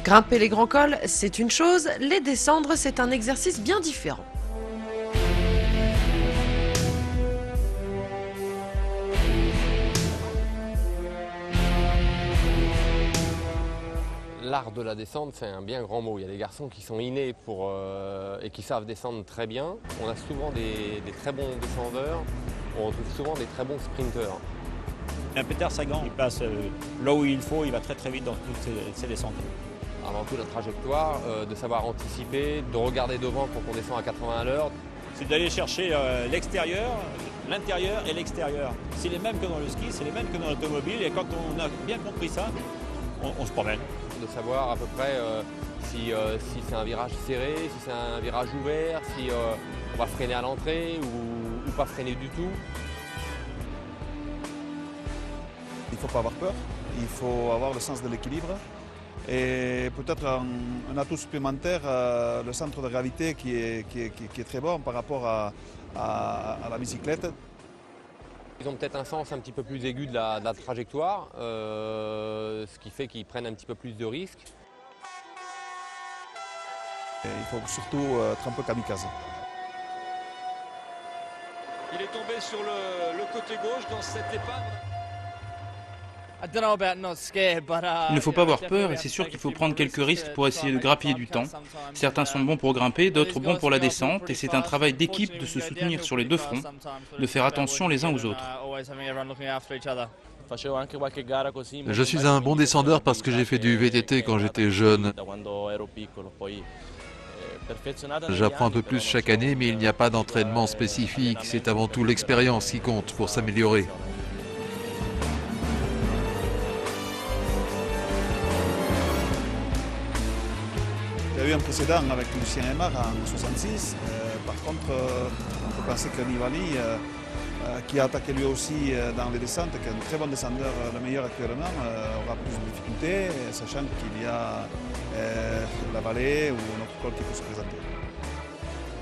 Grimper les grands cols, c'est une chose, les descendre, c'est un exercice bien différent. L'art de la descente, c'est un bien grand mot. Il y a des garçons qui sont innés et qui savent descendre très bien. On a souvent des très bons descendeurs, on retrouve souvent des très bons sprinteurs. Peter Sagan, il passe là où il faut, il va très très vite dans toutes ses descentes. Avant tout, la trajectoire, de savoir anticiper, de regarder devant quand on descend à 80 à l'heure. C'est d'aller chercher l'extérieur, l'intérieur et l'extérieur. C'est les mêmes que dans le ski, c'est les mêmes que dans l'automobile. Et quand on a bien compris ça, on se promène. De savoir à peu près si c'est un virage serré, si c'est un virage ouvert, si on va freiner à l'entrée ou pas freiner du tout. Il ne faut pas avoir peur, il faut avoir le sens de l'équilibre et peut-être un atout supplémentaire, le centre de gravité qui est très bon par rapport à la bicyclette. Ils ont peut-être un sens un petit peu plus aigu de la trajectoire, ce qui fait qu'ils prennent un petit peu plus de risques. Et il faut surtout être un peu kamikaze. Il est tombé sur le côté gauche dans cette épave. Il ne faut pas avoir peur et c'est sûr qu'il faut prendre quelques risques pour essayer de grappiller du temps. Certains sont bons pour grimper, d'autres bons pour la descente et c'est un travail d'équipe de se soutenir sur les deux fronts, de faire attention les uns aux autres. Je suis un bon descendeur parce que j'ai fait du VTT quand j'étais jeune. J'apprends un peu plus chaque année, mais il n'y a pas d'entraînement spécifique. C'est avant tout l'expérience qui compte pour s'améliorer. Il y a eu un précédent avec Lucien Aymar en 1966. Par contre, on peut penser que Nibali, qui a attaqué lui aussi dans les descentes, qui est un très bon descendeur, le meilleur actuellement, aura plus de difficultés, sachant qu'il y a la vallée ou un autre col qui peut se présenter.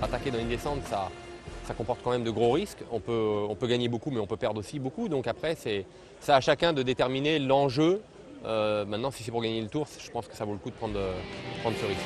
Attaquer dans une descente, ça comporte quand même de gros risques. On peut gagner beaucoup, mais on peut perdre aussi beaucoup. Donc après, c'est à chacun de déterminer l'enjeu. Maintenant, si c'est pour gagner le tour, je pense que ça vaut le coup de prendre ce risque.